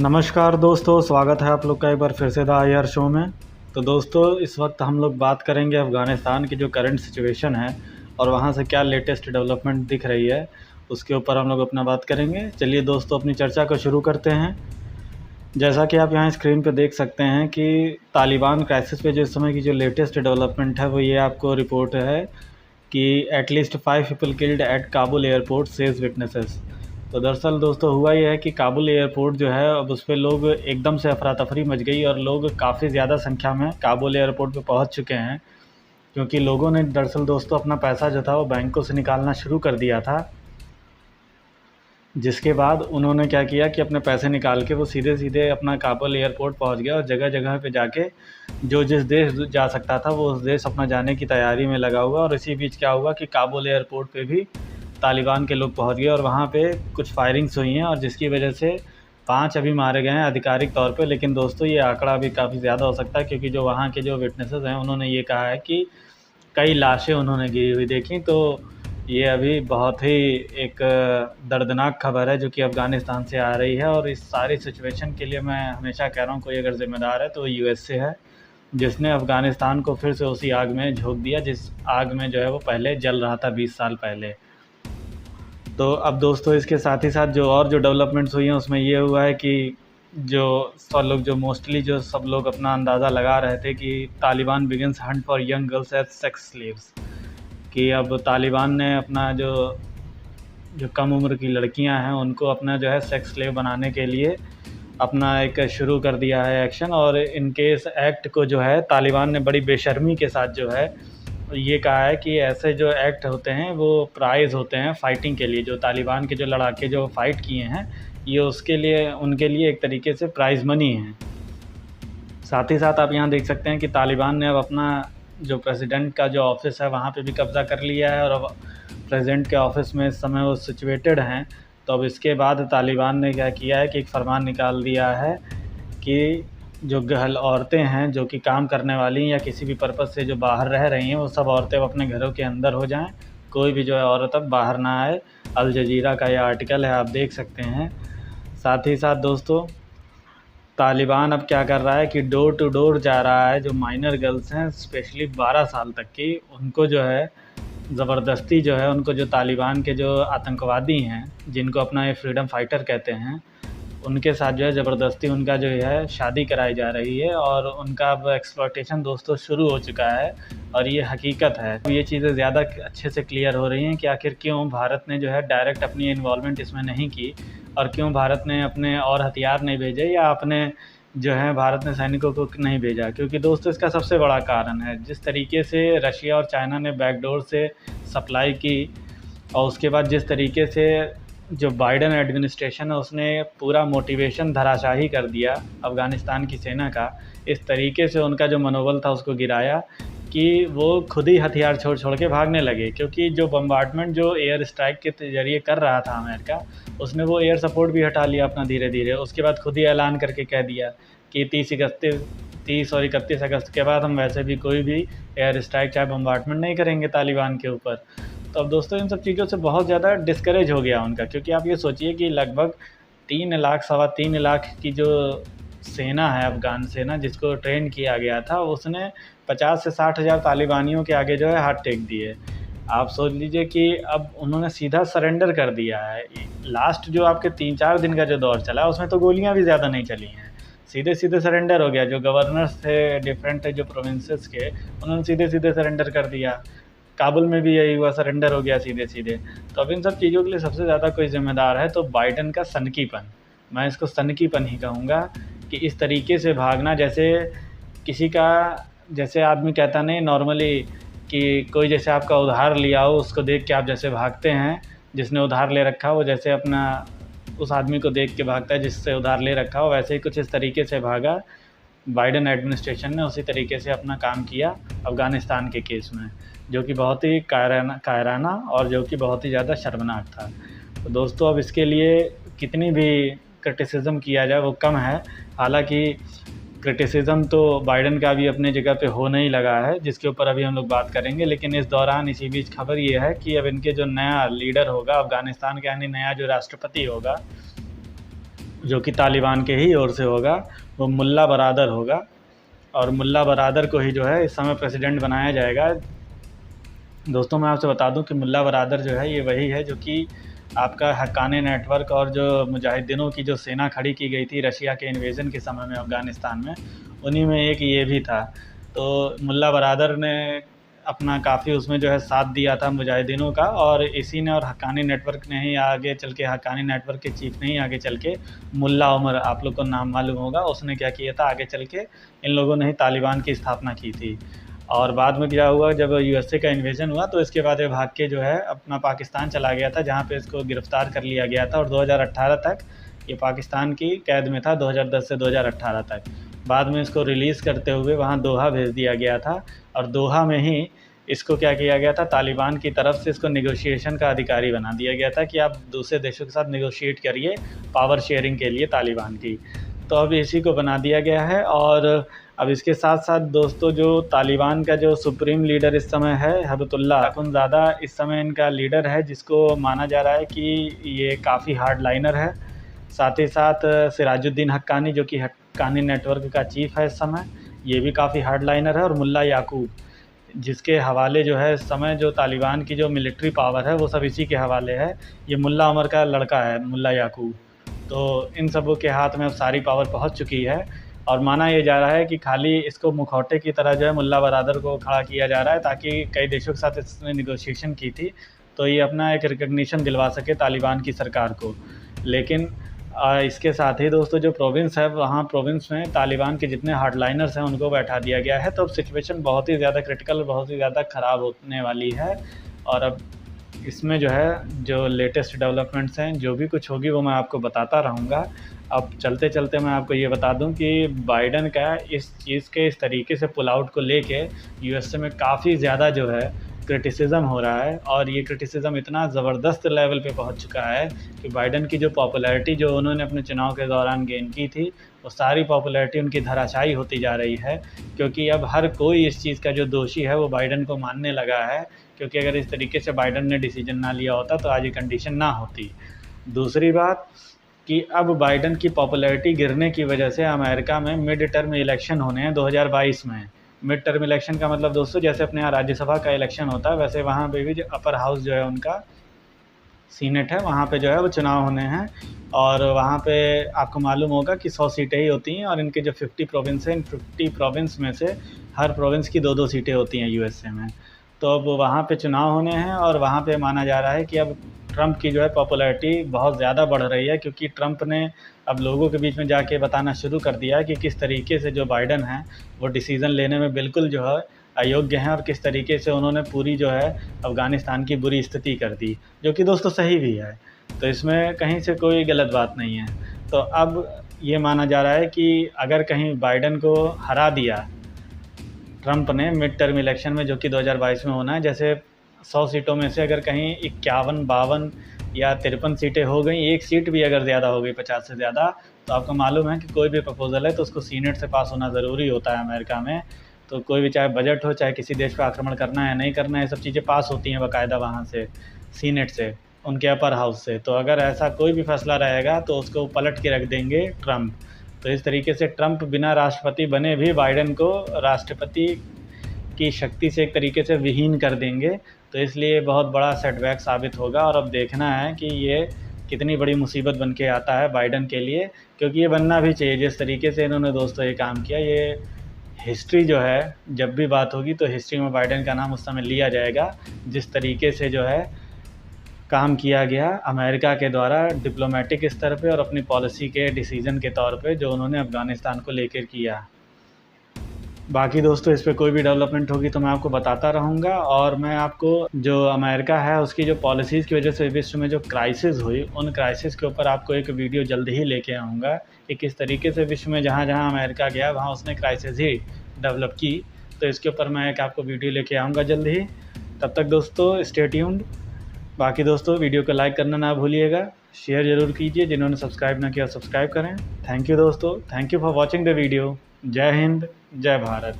नमस्कार दोस्तों, स्वागत है आप लोग का एक बार फिर से द आईआर शो में। तो दोस्तों, इस वक्त हम लोग बात करेंगे अफ़गानिस्तान की जो करंट सिचुएशन है और वहाँ से क्या लेटेस्ट डेवलपमेंट दिख रही है, उसके ऊपर हम लोग अपना बात करेंगे। चलिए दोस्तों, अपनी चर्चा को शुरू करते हैं। जैसा कि आप यहाँ स्क्रीन पे देख सकते हैं कि तालिबान क्राइसिस पे जो इस समय की जो लेटेस्ट डेवलपमेंट है वो ये आपको रिपोर्ट है कि at least 5 people killed at Kabul airport says witnesses. तो दरअसल दोस्तों हुआ ये है कि काबुल एयरपोर्ट जो है अब उस पर लोग एकदम से अफरा तफरी मच गई और लोग काफ़ी ज़्यादा संख्या में काबुल एयरपोर्ट पे पहुंच चुके हैं, क्योंकि लोगों ने दरअसल दोस्तों अपना पैसा जो था वो बैंकों से निकालना शुरू कर दिया था। जिसके बाद उन्होंने क्या किया कि अपने पैसे निकाल के वो सीधे सीधे अपना काबुल एयरपोर्ट पहुंच गया और जगह जगह पे जाके जो जिस देश जा सकता था वो उस देश अपना जाने की तैयारी में लगा हुआ। और इसी बीच क्या हुआ कि काबुल एयरपोर्ट पे भी तालिबान के लोग पहुंच गए और वहाँ पे कुछ फायरिंग्स हुई हैं और जिसकी वजह से 5 अभी मारे गए हैं आधिकारिक तौर पे। लेकिन दोस्तों ये आंकड़ा अभी काफ़ी ज़्यादा हो सकता है, क्योंकि जो वहाँ के जो विटनेसेस हैं उन्होंने ये कहा है कि कई लाशें उन्होंने गिरी हुई देखी। तो ये अभी बहुत ही एक दर्दनाक खबर है जो कि अफ़गानिस्तान से आ रही है। और इस सारी सिचुएशन के लिए मैं हमेशा कह रहा हूँ, कोई अगर ज़िम्मेदार है तो यूएसए है, जिसने अफ़गानिस्तान को फिर से उसी आग में झोंक दिया जिस आग में जो है वो पहले जल रहा था 20 साल पहले। तो अब दोस्तों इसके साथ ही साथ जो डेवलपमेंट्स हुई हैं उसमें ये हुआ है कि जो सब लोग जो मोस्टली जो सब लोग अपना अंदाज़ा लगा रहे थे कि Taliban begins hunt for young girls as sex slaves, कि अब तालिबान ने अपना जो जो कम उम्र की लड़कियां हैं उनको अपना जो है सेक्स स्लेव बनाने के लिए अपना एक शुरू कर दिया है एक्शन। और इनके इस एक्ट को जो है तालिबान ने बड़ी बेशर्मी के साथ जो है ये कहा है कि ऐसे जो एक्ट होते हैं वो प्राइज़ होते हैं फ़ाइटिंग के लिए। जो तालिबान के जो लड़ाके जो फ़ाइट किए हैं ये उसके लिए उनके लिए एक तरीके से प्राइज़ मनी है। साथ ही साथ आप यहाँ देख सकते हैं कि तालिबान ने अब अपना जो प्रेसिडेंट का जो ऑफ़िस है वहाँ पे भी कब्ज़ा कर लिया है और अब प्रेसिडेंट के ऑफ़िस में इस समय वो सिचुएटेड हैं। तो अब इसके बाद तालिबान ने क्या किया है कि एक फ़रमान निकाल दिया है कि जो गर्ल औरतें हैं जो कि काम करने वाली या किसी भी पर्पज़ से जो बाहर रह रही हैं वो सब औरतें अपने घरों के अंदर हो जाएं, कोई भी जो है औरत अब बाहर ना आए। अल जज़ीरा का ये आर्टिकल है, आप देख सकते हैं। साथ ही साथ दोस्तों तालिबान अब क्या कर रहा है कि डोर टू डोर जा रहा है, जो माइनर गर्ल्स हैं स्पेशली 12 साल तक की, उनको जो है ज़बरदस्ती जो है उनको जो तालिबान के जो आतंकवादी हैं जिनको अपना ये फ्रीडम फाइटर कहते हैं उनके साथ जो है ज़बरदस्ती उनका जो है शादी कराई जा रही है और उनका अब एक्सप्लॉयटेशन दोस्तों शुरू हो चुका है। और ये हकीकत है। ये चीज़ें ज़्यादा अच्छे से क्लियर हो रही हैं कि आखिर क्यों भारत ने जो है डायरेक्ट अपनी इन्वॉल्वमेंट इसमें नहीं की और क्यों भारत ने अपने और हथियार नहीं भेजे या अपने जो है भारत ने सैनिकों को नहीं भेजा। क्योंकि दोस्तों इसका सबसे बड़ा कारण है जिस तरीके से रशिया और चाइना ने बैकडोर से सप्लाई की और उसके बाद जिस तरीके से जो बाइडन एडमिनिस्ट्रेशन है उसने पूरा मोटिवेशन धराशाही कर दिया अफ़गानिस्तान की सेना का। इस तरीके से उनका जो मनोबल था उसको गिराया कि वो खुद ही हथियार छोड़ छोड़ के भागने लगे। क्योंकि जो बम्बार्डमेंट जो एयर स्ट्राइक के ज़रिए कर रहा था अमेरिका, उसने वो एयर सपोर्ट भी हटा लिया अपना धीरे धीरे। उसके बाद खुद ही ऐलान करके कह दिया कि 30 और 31 अगस्त के बाद हम वैसे भी कोई भी एयर स्ट्राइक चाहे बम्बार्डमेंट नहीं करेंगे तालिबान के ऊपर। तो अब दोस्तों इन सब चीज़ों से बहुत ज़्यादा डिस्करेज हो गया उनका, क्योंकि आप ये सोचिए कि लगभग 3 लाख सवा 3 लाख की जो सेना है अफ़गान सेना जिसको ट्रेन किया गया था, उसने 50 से 60 हज़ार तालिबानियों के आगे जो है हाथ टेक दिए। आप सोच लीजिए कि अब उन्होंने सीधा सरेंडर कर दिया है। लास्ट जो आपके 3-4 दिन का जो दौर चला उसमें तो गोलियां भी ज़्यादा नहीं चली हैं, सीधे सीधे सरेंडर हो गया। जो गवर्नर्स थे डिफरेंट जो प्रोविंसेस के, उन्होंने सीधे सीधे सरेंडर कर दिया। काबुल में भी यही हुआ, सरेंडर हो गया सीधे सीधे। तो अब इन सब चीज़ों के लिए सबसे ज़्यादा कोई ज़िम्मेदार है तो बाइडन का सनकीपन, मैं इसको सनकीपन ही कहूँगा। कि इस तरीके से भागना जैसे किसी का, जैसे आदमी कहता नहीं नॉर्मली कि कोई जैसे आपका उधार लिया हो उसको देख के आप जैसे भागते हैं, जिसने उधार ले रखा हो वो जैसे अपना उस आदमी को देख के भागता है जिससे उधार ले रखा हो, वैसे ही कुछ इस तरीके से भागा बाइडन एडमिनिस्ट्रेशन ने। उसी तरीके से अपना काम किया अफ़गानिस्तान के केस में, जो कि बहुत ही कायराना और जो कि बहुत ही ज़्यादा शर्मनाक था। तो दोस्तों अब इसके लिए कितनी भी क्रिटिसिज़म किया जाए वो कम है। हालांकि क्रिटिसिज़म तो बाइडन का भी अपने जगह पे होने ही लगा है, जिसके ऊपर अभी हम लोग बात करेंगे। लेकिन इस दौरान इसी बीच खबर ये है कि अब इनके जो नया लीडर होगा अफ़गानिस्तान का, यानी नया जो राष्ट्रपति होगा, जो कि तालिबान के ही ओर से होगा, वो मुल्ला बरादर होगा। और मुल्ला बरादर को ही जो है इस समय प्रेसिडेंट बनाया जाएगा। दोस्तों मैं आपसे बता दूं कि मुल्ला बरादर जो है ये वही है जो कि आपका हक्कानी नेटवर्क और जो मुजाहिदीनों की जो सेना खड़ी की गई थी रशिया के इन्वेजन के समय में अफ़गानिस्तान में, उन्हीं में एक ये भी था। तो मुल्ला बरादर ने अपना काफ़ी उसमें जो है साथ दिया था मुजाहिदीनों का, और इसी ने और हक्कानी नेटवर्क ने ही आगे चल के, हक्कानी नेटवर्क के चीफ ने ही आगे चल के, मुल्ला उमर, आप लोग को नाम मालूम होगा, उसने क्या किया था, आगे चल के इन लोगों ने ही तालिबान की स्थापना की थी। और बाद में क्या हुआ, जब यूएसए का इन्वेजन हुआ तो इसके बाद ये भाग के जो है अपना पाकिस्तान चला गया था, जहाँ पे इसको गिरफ़्तार कर लिया गया था और 2018 तक ये पाकिस्तान की कैद में था, 2010 से 2018 तक। बाद में इसको रिलीज़ करते हुए वहाँ दोहा भेज दिया गया था, और दोहा में ही इसको क्या किया गया था, तालिबान की तरफ से इसको नेगोशिएशन का अधिकारी बना दिया गया था कि आप दूसरे देशों के साथ नेगोशिएट करिए पावर शेयरिंग के लिए तालिबान की। तो अब इसी को बना दिया गया है। और अब इसके साथ साथ दोस्तों जो तालिबान का जो सुप्रीम लीडर इस समय है, हिबतुल्लाह अखुंज़ादा इस समय इनका लीडर है, जिसको माना जा रहा है कि ये काफ़ी हार्ड लाइनर है। साथ ही साथ सिराजुद्दीन हक्कानी जो कि हक्कानी नेटवर्क का चीफ़ है इस समय, ये भी काफ़ी हार्ड लाइनर है। और मुल्ला याकूब, जिसके हवाले जो है इस समय जो तालिबान की जो मिलिट्री पावर है वो सब इसी के हवाले है। ये मुल्ला उमर का लड़का है मुल्ला याकूब। तो इन सबों के हाथ में अब सारी पावर पहुंच चुकी है, और माना ये जा रहा है कि खाली इसको मुखौटे की तरह जो है मुल्ला बरादर को खड़ा किया जा रहा है, ताकि कई देशों के साथ इसने निगोशिएशन की थी तो ये अपना एक रिकग्निशन दिलवा सके तालिबान की सरकार को। लेकिन इसके साथ ही दोस्तों जो प्रोविंस है, वहाँ प्रोविंस में तालिबान के जितने हार्डलाइनर्स हैं उनको बैठा दिया गया है। तो अब सिचुएशन बहुत ही ज़्यादा क्रिटिकल और बहुत ही ज़्यादा ख़राब होने वाली है। और अब इसमें जो है जो लेटेस्ट डेवलपमेंट्स हैं, जो भी कुछ होगी वो मैं आपको बताता रहूँगा। अब चलते चलते मैं आपको ये बता दूं कि बाइडन का इस चीज़ के इस तरीके से पुल आउट को लेके यूएसए में काफ़ी ज़्यादा जो है क्रिटिसिज्म हो रहा है, और ये क्रिटिसिज्म इतना ज़बरदस्त लेवल पे पहुंच चुका है कि बाइडन की जो पॉपुलैरिटी जो उन्होंने अपने चुनाव के दौरान गेन की थी, वो सारी पॉपुलैरिटी उनकी धराशायी होती जा रही है। क्योंकि अब हर कोई इस चीज़ का जो दोषी है वो बाइडन को मानने लगा है, क्योंकि अगर इस तरीके से बाइडन ने डिसीजन ना लिया होता तो आज ये कंडीशन ना होती। दूसरी बात कि अब बाइडन की पॉपुलैरिटी गिरने की वजह से अमेरिका में मिड टर्म इलेक्शन होने हैं 2022 में। मिड टर्म इलेक्शन का मतलब दोस्तों जैसे अपने यहाँ राज्यसभा का इलेक्शन होता है, वैसे वहाँ पे भी जो अपर हाउस जो है उनका सीनेट है, वहाँ पे जो है वो चुनाव होने हैं। और वहाँ पे आपको मालूम होगा कि 100 सीटें ही होती हैं, और इनके जो 50 प्रोविंस हैं, इन 50 प्रोविंस में से हर प्रोविंस की 2-2 सीटें होती हैं यूएसए में। तो अब वहाँ पे चुनाव होने हैं, और वहाँ पे माना जा रहा है कि अब ट्रंप की जो है पॉपुलैरिटी बहुत ज़्यादा बढ़ रही है, क्योंकि ट्रंप ने अब लोगों के बीच में जाके बताना शुरू कर दिया है कि किस तरीके से जो बाइडन है वो डिसीज़न लेने में बिल्कुल जो है अयोग्य हैं, और किस तरीके से उन्होंने पूरी जो है अफ़गानिस्तान की बुरी स्थिति कर दी, जो कि दोस्तों सही भी है। तो इसमें कहीं से कोई गलत बात नहीं है। तो अब ये माना जा रहा है कि अगर कहीं बाइडन को हरा दिया ट्रंप ने मिड टर्म इलेक्शन में, जो कि 2022 में होना है, जैसे 100 सीटों में से अगर कहीं 51, 52 या 53 सीटें हो गई, एक सीट भी अगर ज़्यादा हो गई 50 से ज़्यादा, तो आपको मालूम है कि कोई भी प्रपोज़ल है तो उसको सीनेट से पास होना ज़रूरी होता है अमेरिका में। तो कोई भी, चाहे बजट हो, चाहे किसी देश पर आक्रमण करना है नहीं करना है, ये सब चीज़ें पास होती हैं बाकायदा वहाँ से, सीनेट से, उनके अपर हाउस से। तो अगर ऐसा कोई भी फैसला रहेगा तो उसको पलट के रख देंगे ट्रंप। तो इस तरीके से ट्रंप बिना राष्ट्रपति बने भी बाइडन को राष्ट्रपति की शक्ति से एक तरीके से विहीन कर देंगे। तो इसलिए बहुत बड़ा सेटबैक साबित होगा, और अब देखना है कि ये कितनी बड़ी मुसीबत बन के आता है बाइडन के लिए, क्योंकि ये बनना भी चाहिए। जिस तरीके से इन्होंने दोस्तों ये काम किया, ये हिस्ट्री जो है, जब भी बात होगी तो हिस्ट्री में बाइडन का नाम उस समय लिया जाएगा, जिस तरीके से जो है काम किया गया अमेरिका के द्वारा डिप्लोमेटिक स्तर पे और अपनी पॉलिसी के डिसीज़न के तौर पे, जो उन्होंने अफ़गानिस्तान को लेकर किया। बाकी दोस्तों इस पे कोई भी डेवलपमेंट होगी तो मैं आपको बताता रहूँगा, और मैं आपको जो अमेरिका है उसकी जो पॉलिसीज़ की वजह से विश्व में जो क्राइसिस हुई, उन क्राइसिस के ऊपर आपको एक वीडियो जल्द ही लेके आऊँगा कि किस तरीके से विश्व में जहाँ जहाँ अमेरिका गया वहाँ उसने क्राइसिस ही डेवलप की। तो इसके ऊपर मैं एक आपको वीडियो लेके आऊँगा जल्द ही। तब तक दोस्तों स्टे ट्यून्ड। बाकी दोस्तों वीडियो को लाइक करना ना भूलिएगा, शेयर ज़रूर कीजिए, जिन्होंने सब्सक्राइब ना किया सब्सक्राइब करें। थैंक यू दोस्तों, thank you for watching the video. जय हिंद, जय भारत।